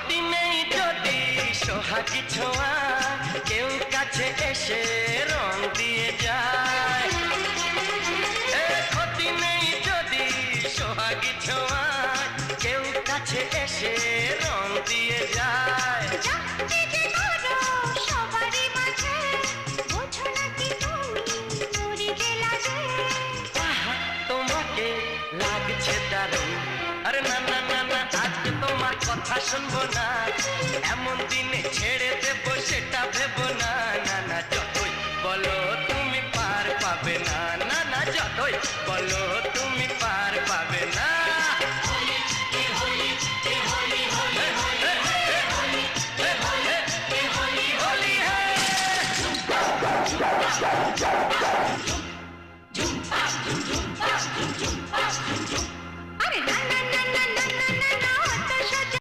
ক্ষতি নেই যদি সোহাগী ছোঁয়া কেউ কাছে এসে রং দিয়ে যায়। ক্ষতি নেই যদি সোহাগী ছোঁয়া কেউ কাছে এসে রং দিয়ে যায়। তোমাকে লাগছে দারুণ, আরে না না না না, আজকে তোমার কথা শুনবো না, এমন দিনে ছেড়ে দেব